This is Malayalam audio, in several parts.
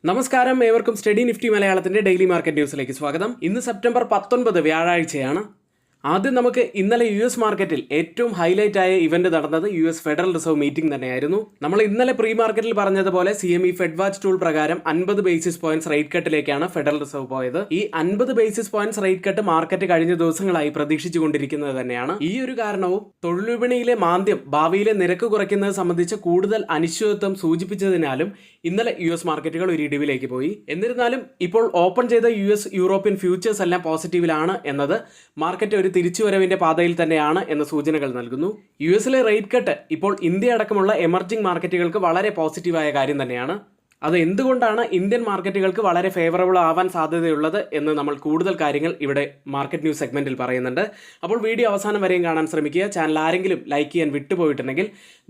നമസ്കാരം, ഏവർക്കും സ്റ്റഡി നിഫ്റ്റി മലയാളത്തിന്റെ ഡെയിലി മാർക്കറ്റ് ന്യൂസിലേക്ക് സ്വാഗതം. ഇന്ന് സെപ്റ്റംബർ 19 വ്യാഴാഴ്ചയാണ്. ആദ്യം നമുക്ക് ഇന്നലെ US മാർക്കറ്റിൽ ഏറ്റവും ഹൈലൈറ്റ് ആയ ഇവന്റ് നടന്നത് US ഫെഡറൽ റിസർവ് മീറ്റിംഗ് തന്നെയായിരുന്നു. നമ്മൾ ഇന്നലെ പ്രീ മാർക്കറ്റിൽ പറഞ്ഞതുപോലെ CME ഫെഡ് വാച്ച് ടൂൾ പ്രകാരം 50 ബേസിസ് പോയിന്റ്സ് റേറ്റ് കട്ടിലേക്കാണ് ഫെഡറൽ റിസർവ് പോയത്. ഈ 50 basis points rate cut market കഴിഞ്ഞ ദിവസങ്ങളായി പ്രതീക്ഷിച്ചുകൊണ്ടിരിക്കുന്നത് തന്നെയാണ്. ഈ ഒരു കാരണവും തൊഴിൽ വിപണിയിലെ മാന്ദ്യം ഭാവിയിലെ നിരക്ക് കുറയ്ക്കുന്നത് സംബന്ധിച്ച കൂടുതൽ അനിശ്ചിതത്വം സൂചിപ്പിച്ചതിനാലും ഇന്നലെ US മാർക്കറ്റുകൾ ഒരു ഇടിവിലേക്ക് പോയി. എന്നിരുന്നാലും ഇപ്പോൾ ഓപ്പൺ ചെയ്ത US യൂറോപ്യൻ ഫ്യൂച്ചേഴ്സ് എല്ലാം പോസിറ്റീവിലാണ് എന്നത് മാർക്കറ്റ് ഒരു തിരിച്ചുവരവിന്റെ പാതയിൽ തന്നെയാണ് എന്ന സൂചനകൾ നൽകുന്നു. യുഎസിലെ റേറ്റ് കട്ട് ഇപ്പോൾ ഇന്ത്യ അടക്കമുള്ള എമർജിംഗ് മാർക്കറ്റുകൾക്ക് വളരെ പോസിറ്റീവായ കാര്യം തന്നെയാണ്. അത് എന്തുകൊണ്ടാണ് ഇന്ത്യൻ മാർക്കറ്റുകൾക്ക് വളരെ ഫേവറബിൾ ആവാൻ സാധ്യതയുള്ളത് എന്ന് നമ്മൾ കൂടുതൽ കാര്യങ്ങൾ ഇവിടെ മാർക്കറ്റ് ന്യൂസ് സെഗ്മെന്റിൽ പറയുന്നുണ്ട്. അപ്പോൾ വീഡിയോ അവസാനം വരെയും കാണാൻ ശ്രമിക്കുക. ചാനൽ ആരെങ്കിലും ലൈക്ക് ചെയ്യാൻ വിട്ടുപോയിട്ടുണ്ടെങ്കിൽ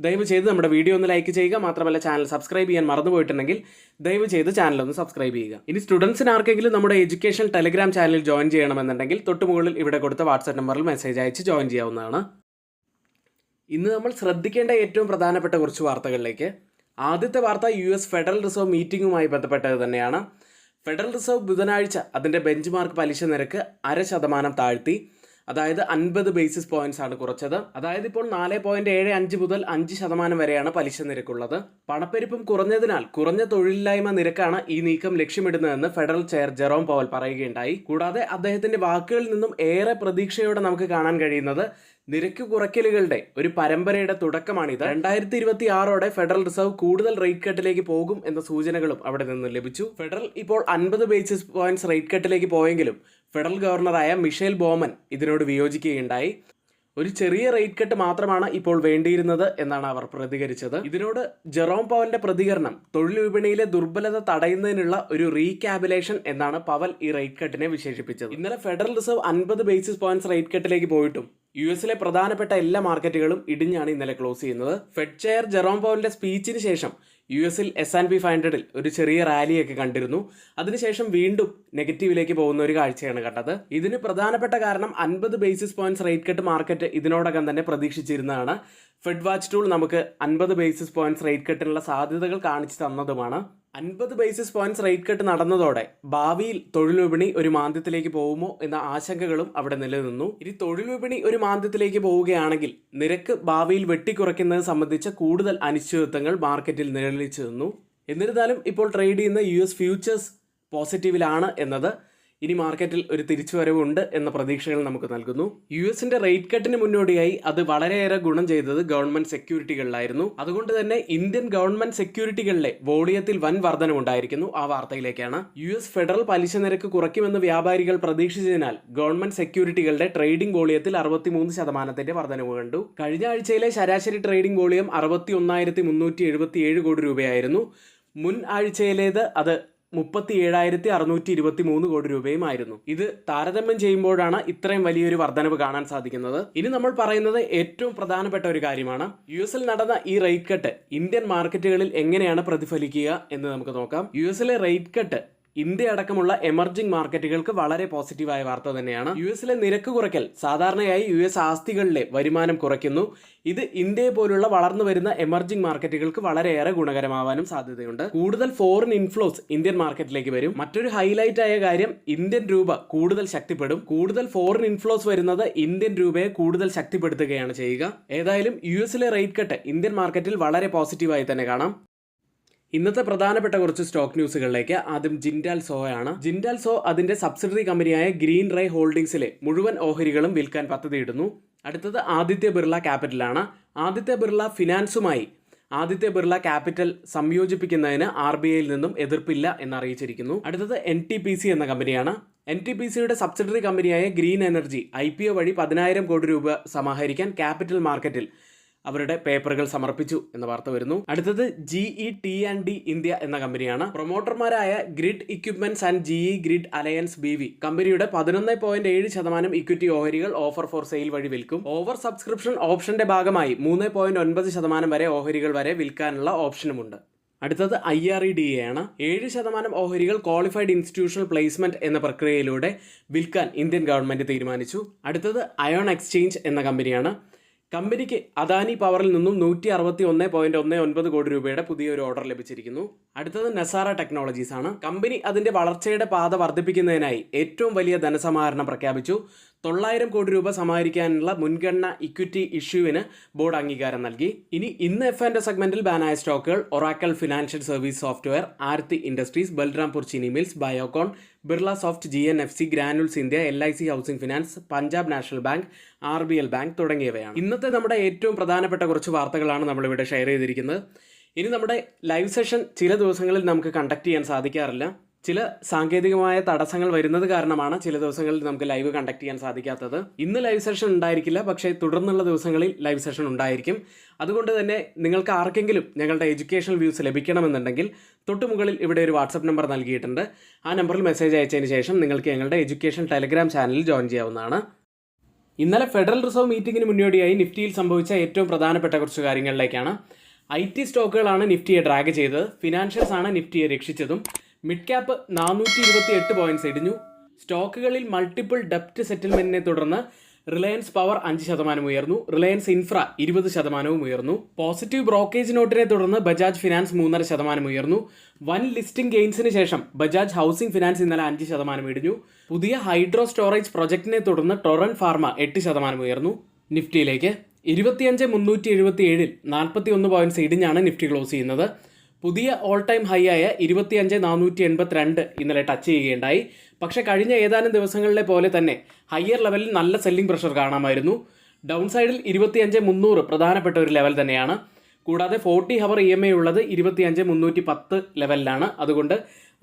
ദയവ് ചെയ്ത് നമ്മുടെ വീഡിയോ ഒന്ന് ലൈക്ക് ചെയ്യുക. മാത്രമല്ല ചാനൽ സബ്സ്ക്രൈബ് ചെയ്യാൻ മറന്നുപോയിട്ടുണ്ടെങ്കിൽ ദയവ് ചെയ്ത് ചാനൽ ഒന്ന് സബ്സ്ക്രൈബ് ചെയ്യുക. ഇനി സ്റ്റുഡൻസിന് ആർക്കെങ്കിലും നമ്മുടെ എഡ്യൂക്കേഷൻ ടെലിഗ്രാം ചാനലിൽ ജോയിൻ ചെയ്യണമെന്നുണ്ടെങ്കിൽ തൊട്ടുമുകളിൽ ഇവിടെ കൊടുത്ത വാട്സ്ആപ്പ് നമ്പറിൽ മെസ്സേജ് അയച്ച് ജോയിൻ ചെയ്യാവുന്നതാണ്. ഇന്ന് നമ്മൾ ശ്രദ്ധിക്കേണ്ട ഏറ്റവും പ്രധാനപ്പെട്ട കുറച്ച് വാർത്തകളിലേക്ക്. ആദ്യത്തെ വാർത്ത US ഫെഡറൽ റിസർവ് മീറ്റിംഗുമായി ബന്ധപ്പെട്ടത് തന്നെയാണ്. ഫെഡറൽ റിസർവ് ബുധനാഴ്ച അതിൻ്റെ ബെഞ്ച് മാർക്ക് പലിശ നിരക്ക് 0.5% താഴ്ത്തി. അതായത് 50 ബേസിസ് പോയിന്റ്സ് ആണ് കുറച്ചത്. അതായത് ഇപ്പോൾ 4.75 മുതൽ 5% വരെയാണ് പലിശ നിരക്കുള്ളത്. പണപ്പെരുപ്പം കുറഞ്ഞതിനാൽ കുറഞ്ഞ തൊഴിലില്ലായ്മ നിരക്കാണ് ഈ നീക്കം ലക്ഷ്യമിടുന്നതെന്ന് ഫെഡറൽ ചെയർ ജെറോം പവൽ പറയുകയുണ്ടായി. കൂടാതെ അദ്ദേഹത്തിന്റെ വാക്കുകളിൽ നിന്നും ഏറെ പ്രതീക്ഷയോടെ നമുക്ക് കാണാൻ കഴിയുന്നത് നിരക്ക് കുറയ്ക്കലുകളുടെ ഒരു പരമ്പരയുടെ തുടക്കമാണിത്. 2026 ഫെഡറൽ റിസർവ് കൂടുതൽ റേറ്റ് കട്ടിലേക്ക് പോകും എന്ന സൂചനകളും അവിടെ നിന്ന് ലഭിച്ചു. ഫെഡറൽ ഇപ്പോൾ 50 ബേസിസ് പോയിന്റ്സ് റേറ്റ് കട്ടിലേക്ക് പോയെങ്കിലും ഫെഡറൽ ഗവർണറായ മിഷേൽ ബോമൻ ഇതിനോട് വിയോജിക്കുകയുണ്ടായി. ഒരു ചെറിയ റേറ്റ് കട്ട് മാത്രമാണ് ഇപ്പോൾ വേണ്ടിയിരുന്നത് എന്നാണ് അവർ പ്രതികരിച്ചത്. ഇതിനോട് ജെറോം പവലിന്റെ പ്രതികരണം തൊഴിൽ വിപണിയിലെ ദുർബലത തടയുന്നതിനുള്ള ഒരു റീകാബുലേഷൻ എന്നാണ് പവൽ ഈ റേറ്റ് കട്ടിനെ വിശേഷിപ്പിച്ചത്. ഇന്നലെ federal reserve 50 basis points rate കട്ടിലേക്ക് പോയിട്ടും യുഎസിലെ പ്രധാനപ്പെട്ട എല്ലാ മാർക്കറ്റുകളും ഇടിഞ്ഞാണ് ഇന്നലെ ക്ലോസ് ചെയ്യുന്നത്. ഫെഡ് ചെയർ ജെറോം പവലിന്റെ സ്പീച്ചിന് ശേഷം US S&P 500 ഒരു ചെറിയ റാലിയൊക്കെ കണ്ടിരുന്നു. അതിനുശേഷം വീണ്ടും നെഗറ്റീവിലേക്ക് പോകുന്ന ഒരു കാഴ്ചയാണ് കണ്ടത്. ഇതിന് പ്രധാനപ്പെട്ട കാരണം 50 basis points rate cut market ഇതിനോടകം തന്നെ പ്രതീക്ഷിച്ചിരുന്നതാണ്. ഫെഡ് വാച്ച് ടൂൾ നമുക്ക് 50 ബേസിസ് പോയിന്റ്സ് റേറ്റ് കട്ടിനുള്ള സാധ്യതകൾ കാണിച്ചു തന്നതുമാണ്. 50 ബേസിസ് പോയിന്റ്സ് റേറ്റ് കട്ട് നടന്നതോടെ ഭാവിയിൽ തൊഴിൽ വിപണി ഒരു മാന്ദ്യത്തിലേക്ക് പോകുമോ എന്ന ആശങ്കകളും അവിടെ നിലനിന്നു. ഇനി തൊഴിൽ വിപണി ഒരു മാന്ദ്യത്തിലേക്ക് പോവുകയാണെങ്കിൽ നിരക്ക് ഭാവിയിൽ വെട്ടിക്കുറയ്ക്കുന്നത് സംബന്ധിച്ച കൂടുതൽ അനിശ്ചിതത്വങ്ങൾ മാർക്കറ്റിൽ നിഴലിച്ചു നിന്നു. എന്നിരുന്നാലും ഇപ്പോൾ ട്രേഡ് ചെയ്യുന്ന US ഫ്യൂച്ചേഴ്സ് പോസിറ്റീവിലാണ് എന്നത് ഇനി മാർക്കറ്റിൽ ഒരു തിരിച്ചുവരവുണ്ട് എന്ന പ്രതീക്ഷകൾ നമുക്ക് നൽകുന്നു. യുഎസിന്റെ റേറ്റ് കട്ടിന് മുന്നോടിയായി അത് വളരെയേറെ ഗുണം ചെയ്തത് ഗവൺമെന്റ് സെക്യൂരിറ്റികളിലായിരുന്നു. അതുകൊണ്ട് തന്നെ ഇന്ത്യൻ ഗവൺമെന്റ് സെക്യൂരിറ്റികളിലെ വോളിയത്തിൽ വൻ വർധനമുണ്ടായിരിക്കുന്നു. ആ വാർത്തയിലേക്കാണ്. US ഫെഡറൽ പലിശ നിരക്ക് കുറയ്ക്കുമെന്ന് വ്യാപാരികൾ പ്രതീക്ഷിച്ചതിനാൽ ഗവൺമെന്റ് സെക്യൂരിറ്റികളുടെ ട്രേഡിംഗ് വോളിയത്തിൽ 63% വർധനവ് കണ്ടു. കഴിഞ്ഞ ആഴ്ചയിലെ ശരാശരി ട്രേഡിംഗ് വോളിയം 61,377 കോടി രൂപയായിരുന്നു. മുൻ ആഴ്ചയിലേത് അത് 37,623 കോടി രൂപയുമായിരുന്നു. ഇത് താരതമ്യം ചെയ്യുമ്പോഴാണ് ഇത്രയും വലിയൊരു വർധനവ് കാണാൻ സാധിക്കുന്നത്. ഇനി നമ്മൾ പറയുന്നത് ഏറ്റവും പ്രധാനപ്പെട്ട ഒരു കാര്യമാണ്. യുഎസിൽ നടന്ന ഈ റേറ്റ് കട്ട് ഇന്ത്യൻ മാർക്കറ്റുകളിൽ എങ്ങനെയാണ് പ്രതിഫലിക്കുക എന്ന് നമുക്ക് നോക്കാം. യുഎസിലെ റേറ്റ് കട്ട് ഇന്ത്യ അടക്കമുള്ള എമർജിംഗ് മാർക്കറ്റുകൾക്ക് വളരെ പോസിറ്റീവായ വാർത്ത തന്നെയാണ്. യുഎസിലെ നിരക്ക് കുറയ്ക്കൽ സാധാരണയായി US ആസ്തികളിലെ വരുമാനം കുറയ്ക്കുന്നു. ഇത് ഇന്ത്യയെ പോലുള്ള വളർന്നു വരുന്ന എമർജിംഗ് മാർക്കറ്റുകൾക്ക് വളരെയേറെ ഗുണകരമാവാനും സാധ്യതയുണ്ട്. കൂടുതൽ ഫോറിൻ ഇൻഫ്ലോസ് ഇന്ത്യൻ മാർക്കറ്റിലേക്ക് വരും. മറ്റൊരു ഹൈലൈറ്റ് ആയ കാര്യം ഇന്ത്യൻ രൂപ കൂടുതൽ ശക്തിപ്പെടും. കൂടുതൽ ഫോറിൻ ഇൻഫ്ലോസ് വരുന്നത് ഇന്ത്യൻ രൂപയെ കൂടുതൽ ശക്തിപ്പെടുത്തുകയാണ് ചെയ്യുക. ഏതായാലും യുഎസിലെ റേറ്റ് കട്ട് ഇന്ത്യൻ മാർക്കറ്റിൽ വളരെ പോസിറ്റീവായി തന്നെ കാണാം. ഇന്നത്തെ പ്രധാനപ്പെട്ട കുറച്ച് സ്റ്റോക്ക് ന്യൂസുകളിലേക്ക്. ആദ്യം ജിൻഡാൽ സോ ആണ്. ജിൻഡാൽ സോ അതിന്റെ സബ്സിഡറി കമ്പനിയായ ഗ്രീൻ റൈ ഹോൾഡിംഗ്സിലെ മുഴുവൻ ഓഹരികളും വിൽക്കാൻ പദ്ധതിയിടുന്നു. അടുത്തത് ആദിത്യ ബിർള ക്യാപിറ്റലാണ്. ആദിത്യ ബിർള ഫിനാൻസുമായി ആദിത്യ ബിർള ക്യാപിറ്റൽ സംയോജിപ്പിക്കുന്നതിന് RBIയിൽ നിന്നും എതിർപ്പില്ല എന്നറിയിച്ചിരിക്കുന്നു. അടുത്തത് NTPC എന്ന കമ്പനിയാണ്. NTPCയുടെ സബ്സിഡറി കമ്പനിയായ ഗ്രീൻ എനർജി IPO വഴി 10,000 കോടി രൂപ സമാഹരിക്കാൻ ക്യാപിറ്റൽ മാർക്കറ്റിൽ അവരുടെ പേപ്പറുകൾ സമർപ്പിച്ചു എന്ന വാർത്ത വരുന്നു. അടുത്തത് GE ഇന്ത്യ എന്ന കമ്പനിയാണ്. പ്രൊമോട്ടർമാരായ grid equipments and GE grid alliance BV കമ്പനിയുടെ 11.7% ഇക്വിറ്റി ഓഹരികൾ ഓഫർ ഫോർ സെയിൽ വഴി വിൽക്കും. ഓവർ സബ്സ്ക്രിപ്ഷൻ ഓപ്ഷന്റെ ഭാഗമായി 3.9% വരെ ഓഹരികൾ വരെ വിൽക്കാനുള്ള ഓപ്ഷനുമുണ്ട്. അടുത്തത് IREDA ആണ്. 7% ഓഹരികൾ ക്വാളിഫൈഡ് ഇൻസ്റ്റിറ്റ്യൂഷണൽ പ്ലേസ്മെന്റ് എന്ന പ്രക്രിയയിലൂടെ വിൽക്കാൻ ഇന്ത്യൻ ഗവൺമെന്റ് തീരുമാനിച്ചു. അടുത്തത് അയോൺ എക്സ്ചേഞ്ച് എന്ന കമ്പനിയാണ്. കമ്പനിക്ക് അദാനി പവറിൽ നിന്നും 161.19 കോടി രൂപയുടെ പുതിയൊരു ഓർഡർ ലഭിച്ചിരിക്കുന്നു. അടുത്തത് നസാറ ടെക്നോളജീസ് ആണ്. കമ്പനി അതിന്റെ വളർച്ചയുടെ പാത വർദ്ധിപ്പിക്കുന്നതിനായി ഏറ്റവും വലിയ ധനസമാഹരണം പ്രഖ്യാപിച്ചു. 900 കോടി രൂപ സമാഹരിക്കാനുള്ള മുൻഗണന ഇക്വിറ്റി ഇഷ്യൂവിന് ബോർഡ് അംഗീകാരം നൽകി. ഇന്ന് F&O സെഗ്മെന്റിൽ ബാനായ സ്റ്റോക്കുകൾ Oracle financial service software, Aarti industries, Balrampur Chini mills, Biocon, Birla soft, GNFC, Granules India, LIC housing finance, Punjab national bank, RBL bank തുടങ്ങിയവയാണ്. ഇന്നത്തെ നമ്മുടെ ഏറ്റവും പ്രധാനപ്പെട്ട കുറച്ച് വാർത്തകളാണ് നമ്മളിവിടെ ഷെയർ ചെയ്തിരിക്കുന്നത്. ഇനി നമ്മുടെ ലൈവ് സെഷൻ ചില ദിവസങ്ങളിൽ നമുക്ക് കണ്ടക്ട് ചെയ്യാൻ സാധിക്കാറില്ല. ചില സാങ്കേതികമായ തടസ്സങ്ങൾ വരുന്നത് കാരണമാണ് ചില ദിവസങ്ങളിൽ നമുക്ക് ലൈവ് കണ്ടക്ട് ചെയ്യാൻ സാധിക്കാത്തത്. ഇന്ന് ലൈവ് സെഷൻ ഉണ്ടായിരിക്കില്ല, പക്ഷേ തുടർന്നുള്ള ദിവസങ്ങളിൽ ലൈവ് സെഷൻ ഉണ്ടായിരിക്കും. അതുകൊണ്ട് തന്നെ നിങ്ങൾക്ക് ആർക്കെങ്കിലും ഞങ്ങളുടെ എഡ്യൂക്കേഷണൽ വ്യൂസ് ലഭിക്കണമെന്നുണ്ടെങ്കിൽ തൊട്ടുമുകളിൽ ഇവിടെ ഒരു വാട്സപ്പ് നമ്പർ നൽകിയിട്ടുണ്ട്. ആ നമ്പറിൽ മെസ്സേജ് അയച്ചതിന് ശേഷം നിങ്ങൾക്ക് ഞങ്ങളുടെ എഡ്യൂക്കേഷൻ ടെലഗ്രാം ചാനലിൽ ജോയിൻ ചെയ്യാവുന്നതാണ്. ഇന്നലെ ഫെഡറൽ റിസർവ് മീറ്റിംഗിന് മുന്നോടിയായി നിഫ്റ്റിയിൽ സംഭവിച്ച ഏറ്റവും പ്രധാനപ്പെട്ട കുറച്ച് കാര്യങ്ങളിലേക്കാണ്. IT സ്റ്റോക്കുകളാണ് നിഫ്റ്റിയെ ഡ്രാഗ് ചെയ്തത്. ഫിനാൻഷ്യൽസ് ആണ് നിഫ്റ്റിയെ രക്ഷിച്ചതും. മിഡ് ക്യാപ്പ് 428 പോയിന്റ്സ് ഇടിഞ്ഞു. സ്റ്റോക്കുകളിൽ മൾട്ടിപ്പിൾ ഡെപ്റ്റ് സെറ്റിൽമെന്റിനെ തുടർന്ന് റിലയൻസ് പവർ 5% ഉയർന്നു. റിലയൻസ് ഇൻഫ്ര 20% ഉയർന്നു. പോസിറ്റീവ് ബ്രോക്കേജ് നോട്ടിനെ തുടർന്ന് ബജാജ് ഫിനാൻസ് 3.5% ഉയർന്നു. വൻ ലിസ്റ്റിംഗ് ഗെയിൻസിന് ശേഷം ബജാജ് ഹൗസിംഗ് ഫിനാൻസ് ഇന്നലെ 5% ഇടിഞ്ഞു. പുതിയ ഹൈഡ്രോ സ്റ്റോറേജ് പ്രൊജക്ടിനെ തുടർന്ന് ടൊറന്റ് ഫാർമ 8% ഉയർന്നു. നിഫ്റ്റിയിലേക്ക് 25,377 41 പോയിന്റ്സ് ഇടിഞ്ഞാണ് നിഫ്റ്റി ക്ലോസ് ചെയ്യുന്നത്. പുതിയ ഓൾ ടൈം ഹൈ ആയ 25,482 ഇന്നലെ ടച്ച് ചെയ്യുകയുണ്ടായി. പക്ഷേ കഴിഞ്ഞ ഏതാനും ദിവസങ്ങളിലെ പോലെ തന്നെ ഹയർ ലെവലിൽ നല്ല സെല്ലിംഗ് പ്രഷർ കാണാമായിരുന്നു. ഡൗൺ സൈഡിൽ 25,300 പ്രധാനപ്പെട്ട ഒരു ലെവൽ തന്നെയാണ്. കൂടാതെ 40 ഹവർ EMA ഉള്ളത് 25,310 ലെവലിലാണ്. അതുകൊണ്ട്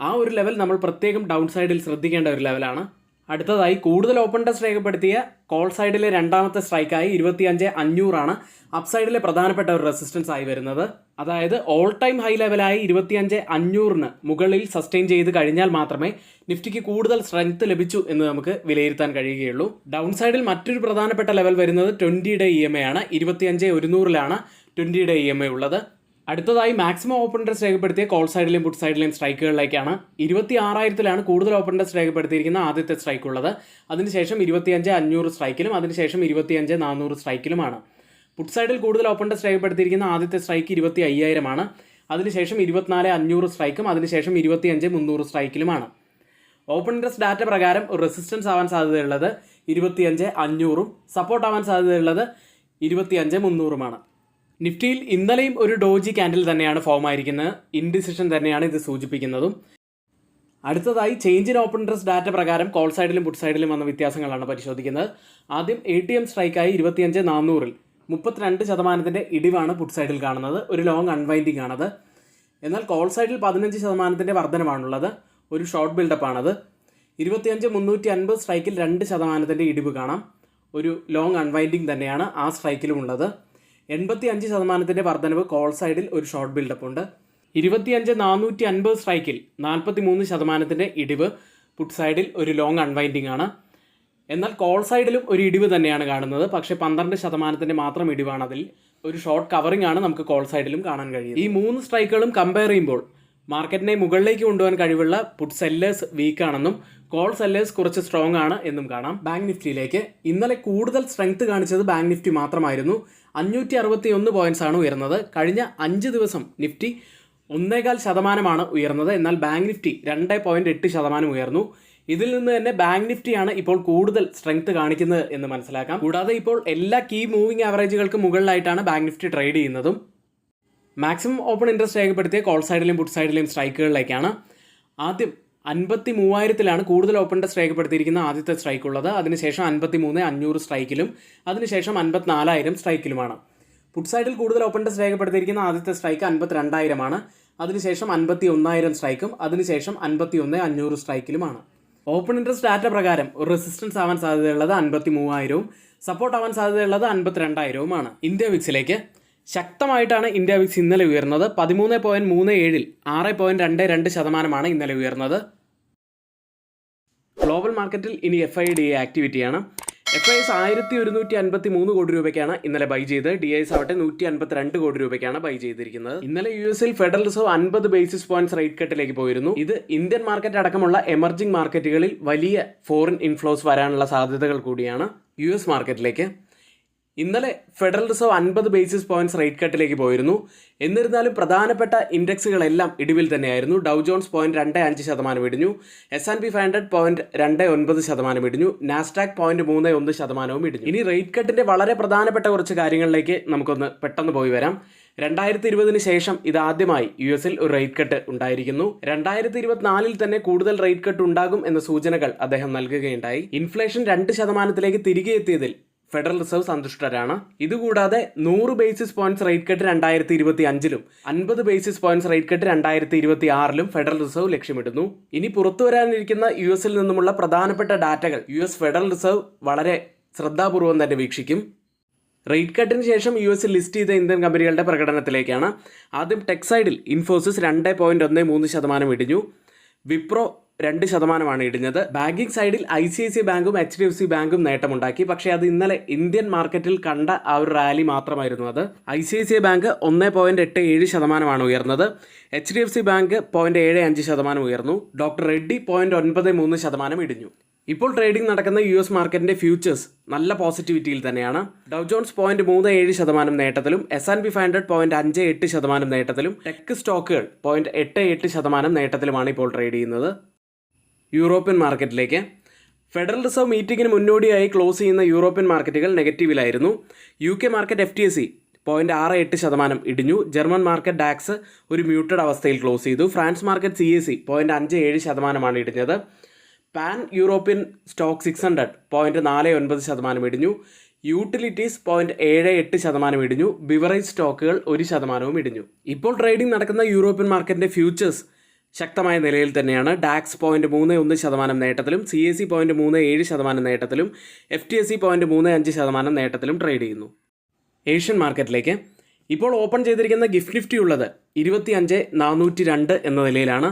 ആ ഒരു ലെവൽ നമ്മൾ പ്രത്യേകം ഡൗൺ സൈഡിൽ ശ്രദ്ധിക്കേണ്ട ഒരു ലെവലാണ്. അടുത്തതായി കൂടുതൽ ഓപ്പൺ ടെസ്റ്റ് രേഖപ്പെടുത്തിയ കോൾ സൈഡിലെ രണ്ടാമത്തെ സ്ട്രൈക്കായി 25,500 അപ്പ് സൈഡിലെ പ്രധാനപ്പെട്ട ഒരു റെസിസ്റ്റൻസ് ആയി വരുന്നത്. അതായത് ഓൾ ടൈം ഹൈ ലെവലായി 25,500 മുകളിൽ സസ്റ്റെയിൻ ചെയ്ത് കഴിഞ്ഞാൽ മാത്രമേ നിഫ്റ്റിക്ക് കൂടുതൽ സ്ട്രെങ്ത് ലഭിച്ചു എന്ന് നമുക്ക് വിലയിരുത്താൻ കഴിയുകയുള്ളൂ. ഡൗൺ സൈഡിൽ മറ്റൊരു പ്രധാനപ്പെട്ട ലെവൽ വരുന്നത് 20-ഡേ EMA ആണ്. 25,100 20-ഡേ EMA ഉള്ളത്. അടുത്തതായി മാക്സിമം ഓപ്പൺ ടെസ്റ്റ് രേഖപ്പെടുത്തിയ കോൾ സൈഡിലെയും പുട്ട് സൈഡിലെയും സ്ട്രൈക്കുകളിലേക്കാണ്. 26,000 കൂടുതൽ ഓപ്പൺ ടെസ്റ്റ് രേഖപ്പെടുത്തിയിരിക്കുന്ന ആദ്യത്തെ സ്ട്രൈക്ക് ഉള്ളത്. അതിനുശേഷം 25,500 സ്ട്രൈക്കിലും അതിനുശേഷം 25,400 സ്ട്രൈക്കിലുമാണ്. പുട്ട് സൈഡിൽ കൂടുതൽ ഓപ്പൺ ടെസ്റ്റ് രേഖപ്പെടുത്തിയിരിക്കുന്ന ആദ്യത്തെ സ്ട്രൈക്ക് 25,000 അതിനുശേഷം 24,500 സ്ട്രൈക്കും അതിനുശേഷം 25,300 സ്ട്രൈക്കിലുമാണ്. ഓപ്പൺ ടെസ്റ്റ് ഡാറ്റ പ്രകാരം റെസിസ്റ്റൻസ് ആവാൻ സാധ്യതയുള്ളത് 25,500, സപ്പോർട്ട് ആവാൻ സാധ്യതയുള്ളത് 25,300. നിഫ്റ്റിയിൽ ഇന്നലെയും ഒരു ഡോജി ക്യാൻഡിൽ തന്നെയാണ് ഫോം ആയിരിക്കുന്നത്. ഇൻഡിസിഷൻ തന്നെയാണ് ഇത് സൂചിപ്പിക്കുന്നതും. അടുത്തതായി change in open test data പ്രകാരം കോൾ സൈഡിലും പുട്ട് സൈഡിലും വന്ന വ്യത്യാസങ്ങളാണ് പരിശോധിക്കുന്നത്. ആദ്യം ATM സ്ട്രൈക്കായി 25,400 32% ഇടിവാണ് പുട്ട് സൈഡിൽ കാണുന്നത്. ഒരു ലോങ് അൺവൈൻഡിങ് ആണത്. എന്നാൽ കോൾ സൈഡിൽ 15% വർധനമാണുള്ളത്. ഒരു ഷോർട്ട് ബിൽഡപ്പാണത്. 25,350 സ്ട്രൈക്കിൽ 2% ഇടിവ് കാണാം. ഒരു ലോങ് അൺവൈൻഡിങ് തന്നെയാണ് ആ സ്ട്രൈക്കിലും ഉള്ളത്. 85% വർധനവ് കോൾ സൈഡിൽ ഒരു ഷോർട്ട് ബിൽഡപ്പ് ഉണ്ട്. 25,450 സ്ട്രൈക്കിൽ 43% ഇടിവ് പുട്ട് സൈഡിൽ ഒരു ലോങ് അൺവൈൻഡിങ് ആണ്. എന്നാൽ കോൾ സൈഡിലും ഒരു ഇടിവ് തന്നെയാണ് കാണുന്നത്. പക്ഷേ 12% മാത്രം ഇടിവാണ്. അതിൽ ഒരു ഷോർട്ട് കവറിംഗ് ആണ് നമുക്ക് കോൾ സൈഡിലും കാണാൻ കഴിയും. ഈ 3 സ്ട്രൈക്കുകളും കമ്പയർ ചെയ്യുമ്പോൾ മാർക്കറ്റിനെ മുകളിലേക്ക് കൊണ്ടുപോകാൻ കഴിവുള്ള പുട്ട് സെല്ലേഴ്സ് വീക്കാണെന്നും കോൾ സെല്ലേഴ്സ് കുറച്ച് സ്ട്രോങ് ആണ് എന്നും കാണാം. ബാങ്ക് നിഫ്റ്റിയിലേക്ക് ഇന്നലെ കൂടുതൽ സ്ട്രെങ്ത് കാണിച്ചത് ബാങ്ക് നിഫ്റ്റി മാത്രമായിരുന്നു. 561 പോയിന്റ്സ് ആണ് ഉയർന്നത്. കഴിഞ്ഞ 5 ദിവസം നിഫ്റ്റി 1.25% ഉയർന്നത്. എന്നാൽ ബാങ്ക് നിഫ്റ്റി 2.8% ഉയർന്നു. ഇതിൽ നിന്ന് തന്നെ ബാങ്ക് നിഫ്റ്റിയാണ് ഇപ്പോൾ കൂടുതൽ സ്ട്രെങ്ത് കാണിക്കുന്നത് എന്ന് മനസ്സിലാക്കാം. കൂടാതെ ഇപ്പോൾ എല്ലാ കീ മൂവിംഗ് ആവറേജുകൾക്ക് മുകളിലായിട്ടാണ് ബാങ്ക് നിഫ്റ്റി ട്രേഡ് ചെയ്യുന്നതും. മാക്സിമം ഓപ്പൺ ഇൻട്രസ്റ്റ് രേഖപ്പെടുത്തിയ കോൾ സൈഡിലെയും പുട്ട് സൈഡിലെയും സ്ട്രൈക്കുകളിലേക്കാണ്. ആദ്യം 53,000 കൂടുതൽ ഓപ്പൺ ടെസ്റ്റ് രേഖപ്പെടുത്തിയിരിക്കുന്ന ആദ്യത്തെ സ്ട്രൈക്ക് ഉള്ളത്. അതിനുശേഷം 53,500 സ്ട്രൈക്കിലും അതിനുശേഷം 54,000 സ്ട്രൈക്കിലുമാണ്. പുട്ട് സൈഡിൽ കൂടുതൽ ഓപ്പൺ ടെസ്റ്റ് രേഖപ്പെടുത്തിയിരിക്കുന്ന ആദ്യത്തെ സ്ട്രൈക്ക് 52,000 അതിനുശേഷം 51,000 സ്ട്രൈക്കും അതിനുശേഷം 51,500 സ്ട്രൈക്കിലുമാണ്. ഓപ്പൺ ഇൻട്രസ്റ്റ് ഡാറ്റ പ്രകാരം ഒരു റെസിസ്റ്റൻസ് ആവാൻ സാധ്യതയുള്ളത് 53,000, സപ്പോർട്ട് ആവാൻ സാധ്യതയുള്ളത് 52,000. ഇന്ത്യ വിക്സിലേക്ക് ശക്തമായിട്ടാണ് ഇന്ത്യ വിക്സ് ഇന്നലെ ഉയർന്നത്. 13.37 6.22% ഇന്നലെ ഉയർന്നത്. ഗ്ലോബൽ മാർക്കറ്റിൽ ഇനി FIDA ആക്ടിവിറ്റിയാണ്. FIS 1,153 കോടി രൂപയ്ക്കാണ് ഇന്നലെ ബൈ ചെയ്ത്. DIS ആവട്ടെ 152 കോടി രൂപയ്ക്കാണ് ബൈ ചെയ്തിരിക്കുന്നത്. ഇന്നലെ US federal reserve 50 basis points rate കട്ടിലേക്ക് പോയിരുന്നു. ഇത് ഇന്ത്യൻ മാർക്കറ്റ് അടക്കമുള്ള എമർജിംഗ് മാർക്കറ്റുകളിൽ വലിയ ഫോറിൻ ഇൻഫ്ലോസ് വരാനുള്ള സാധ്യതകൾ കൂടിയാണ്. US മാർക്കറ്റിലേക്ക് ഇന്നലെ federal reserve 50 basis points rate കട്ടിലേക്ക് പോയിരുന്നു. എന്നിരുന്നാലും പ്രധാനപ്പെട്ട ഇൻഡെക്സുകളെല്ലാം ഇടിവിൽ തന്നെയായിരുന്നു. ഡൗ ജോൺസ് 0.25% ഇടിഞ്ഞു, S&P 500 0.29% ഇടിഞ്ഞു, നാസ്ഡാക്ക് 0.31% ഇടിഞ്ഞു. ഇനി റേറ്റ് കട്ടിന്റെ വളരെ പ്രധാനപ്പെട്ട കുറച്ച് കാര്യങ്ങളിലേക്ക് നമുക്കൊന്ന് പെട്ടെന്ന് പോയി വരാം. 2020 ശേഷം ഇതാദ്യമായി US ഒരു റേറ്റ് കട്ട് ഉണ്ടായിരിക്കുന്നു. 2024 തന്നെ കൂടുതൽ റേറ്റ് കട്ട് ഉണ്ടാകും എന്ന സൂചനകൾ അദ്ദേഹം നൽകുകയുണ്ടായി. ഇൻഫ്ലേഷൻ 2% തിരികെ എത്തിയതിൽ ഫെഡറൽ റിസർവ് സന്തുഷ്ടരാണ്. ഇതുകൂടാതെ 100 basis points rate cut 2025 50 basis points rate cut 2026 federal reserve ലക്ഷ്യമിടുന്നു. ഇനി പുറത്തുവരാനിരിക്കുന്ന US നിന്നുമുള്ള പ്രധാനപ്പെട്ട ഡാറ്റകൾ US ഫെഡറൽ റിസർവ് വളരെ ശ്രദ്ധാപൂർവം തന്നെ വീക്ഷിക്കും. റേറ്റ് കട്ടിന് ശേഷം US ലിസ്റ്റ് ചെയ്ത ഇന്ത്യൻ കമ്പനികളുടെ പ്രകടനത്തിലേക്കാണ്. ആദ്യം ടെക് സൈഡിൽ ഇൻഫോസിസ് 2.13% ഇടിഞ്ഞു, വിപ്രോ 2% ഇടിഞ്ഞത്. ബാങ്കിങ് സൈഡിൽ ICICI ബാങ്കും HDFC ബാങ്കും നേട്ടമുണ്ടാക്കി. പക്ഷേ അത് ഇന്നലെ ഇന്ത്യൻ മാർക്കറ്റിൽ കണ്ട ആ ഒരു റാലി മാത്രമായിരുന്നു. അത് ICICI ബാങ്ക് 1.87% ഉയർന്നത്, HDFC ബാങ്ക് 0.75% ഉയർന്നു, ഡോക്ടർ റെഡ്ഡി 0.93% ഇടിഞ്ഞു. ഇപ്പോൾ ട്രേഡിംഗ് നടക്കുന്ന US മാർക്കറ്റിന്റെ ഫ്യൂച്ചേഴ്സ് നല്ല പോസിറ്റിവിറ്റിയിൽ തന്നെയാണ്. ഡൗ ജോൺസ് 0.37% നേട്ടത്തിലും, S&P 500 0.58% നേട്ടത്തിലും, ടെക് സ്റ്റോക്കുകൾ 0.88% നേട്ടത്തിലുമാണ് ഇപ്പോൾ ട്രേഡ് ചെയ്യുന്നത്. യൂറോപ്യൻ മാർക്കറ്റിലേക്ക് ഫെഡറൽ റിസർവ് മീറ്റിംഗിന് മുന്നോടിയായി ക്ലോസ് ചെയ്യുന്ന യൂറോപ്യൻ മാർക്കറ്റുകൾ നെഗറ്റീവിലായിരുന്നു. UK മാർക്കറ്റ് FTSE 0.68% ഇടിഞ്ഞു, ജർമ്മൻ മാർക്കറ്റ് ഡാക്സ് ഒരു മ്യൂട്ടഡ് അവസ്ഥയിൽ ക്ലോസ് ചെയ്തു, ഫ്രാൻസ് മാർക്കറ്റ് CAC 0.57% ഇടിഞ്ഞത്, പാൻ യൂറോപ്യൻ സ്റ്റോക്ക് 600 0.49% ഇടിഞ്ഞു, യൂട്ടിലിറ്റീസ് 0.78% ഇടിഞ്ഞു, ബിവറേജ് സ്റ്റോക്കുകൾ 1% ഇടിഞ്ഞു. ഇപ്പോൾ ട്രേഡിംഗ് നടക്കുന്ന യൂറോപ്യൻ മാർക്കറ്റിന്റെ ഫ്യൂച്ചേഴ്സ് ശക്തമായ നിലയിൽ തന്നെയാണ്. ഡാക്സ് 0.31% നേട്ടത്തിലും, CAC 0.37% നേട്ടത്തിലും, FTSE 0.35% നേട്ടത്തിലും ട്രേഡ് ചെയ്യുന്നു. ഏഷ്യൻ മാർക്കറ്റിലേക്ക് ഇപ്പോൾ ഓപ്പൺ ചെയ്തിരിക്കുന്ന ഗിഫ്റ്റ് നിഫ്റ്റി ഉള്ളത് 25,402 എന്ന നിലയിലാണ്.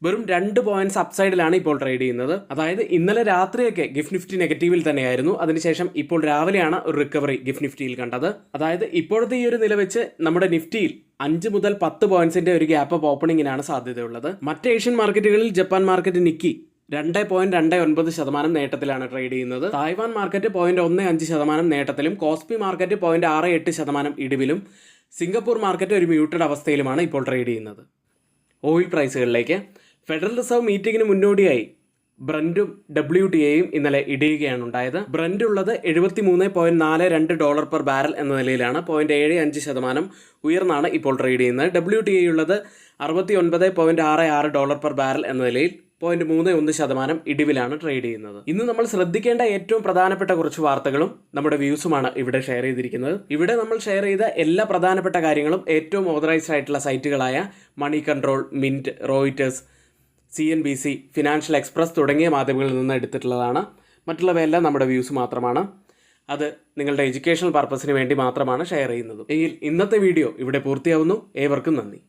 വെറും 2 പോയിന്റ്സ് അപ്സൈഡിലാണ് ഇപ്പോൾ ട്രേഡ് ചെയ്യുന്നത്. അതായത് ഇന്നലെ രാത്രിയൊക്കെ ഗിഫ്റ്റ് നിഫ്റ്റി നെഗറ്റീവിൽ തന്നെയായിരുന്നു. അതിനുശേഷം ഇപ്പോൾ രാവിലെയാണ് ഒരു റിക്കവറി ഗിഫ്റ്റ് നിഫ്റ്റിയിൽ കണ്ടത്. അതായത് ഇപ്പോഴത്തെ ഈ ഒരു നില വെച്ച് നമ്മുടെ നിഫ്റ്റിയിൽ 5 മുതൽ 10 പോയിന്റ്സിന്റെ ഒരു ഗ്യാപ്പ് അപ്പ് ഓപ്പണിങ്ങിനാണ് സാധ്യതയുള്ളത്. മറ്റ് ഏഷ്യൻ മാർക്കറ്റുകളിൽ ജപ്പാൻ മാർക്കറ്റ് നിക്കി 2.29% നേട്ടത്തിലാണ് ട്രേഡ് ചെയ്യുന്നത്. തായ്വാൻ മാർക്കറ്റ് 0.15% നേട്ടത്തിലും, കോസ്പി മാർക്കറ്റ് 0.68% ഇടിവിലും, സിംഗപ്പൂർ മാർക്കറ്റ് ഒരു മ്യൂട്ടഡ് അവസ്ഥയിലുമാണ് ഇപ്പോൾ ട്രേഡ് ചെയ്യുന്നത്. ഓയിൽ പ്രൈസുകളിലേക്ക് ഫെഡറൽ റിസർവ് മീറ്റിംഗിന് മുന്നോടിയായി ബ്രന്റും WTIയും ഇന്നലെ ഇടിയുകയാണ് ഉണ്ടായത്. ബ്രന്റ് ഉള്ളത് $73.42 പെർ ബാരൽ എന്ന നിലയിലാണ്, 0.75% ഉയർന്നാണ് ഇപ്പോൾ ട്രേഡ് ചെയ്യുന്നത്. WTI ഉള്ളത് $69.66 പെർ ബാരൽ എന്ന നിലയിൽ 0.31% ഇടിവിലാണ് ട്രേഡ് ചെയ്യുന്നത്. ഇന്ന് നമ്മൾ ശ്രദ്ധിക്കേണ്ട ഏറ്റവും പ്രധാനപ്പെട്ട കുറച്ച് വാർത്തകളും നമ്മുടെ വ്യൂസുമാണ് ഇവിടെ ഷെയർ ചെയ്തിരിക്കുന്നത്. ഇവിടെ നമ്മൾ ഷെയർ ചെയ്ത എല്ലാ പ്രധാനപ്പെട്ട കാര്യങ്ങളും ഏറ്റവും ഓതറൈസ്ഡ് ആയിട്ടുള്ള സൈറ്റുകളായ money control, Mint, Reuters, CNBC, financial express തുടങ്ങിയ മാധ്യമങ്ങളിൽ നിന്ന് എടുത്തിട്ടുള്ളതാണ്. മറ്റുള്ളവയെല്ലാം നമ്മുടെ വ്യൂസ് മാത്രമാണ്. അത് നിങ്ങളുടെ എഡ്യൂക്കേഷണൽ പർപ്പസിന് വേണ്ടി മാത്രമാണ് ഷെയർ ചെയ്യുന്നത്. എങ്കിൽ ഇന്നത്തെ വീഡിയോ ഇവിടെ പൂർത്തിയാവുന്നു. ഏവർക്കും നന്ദി.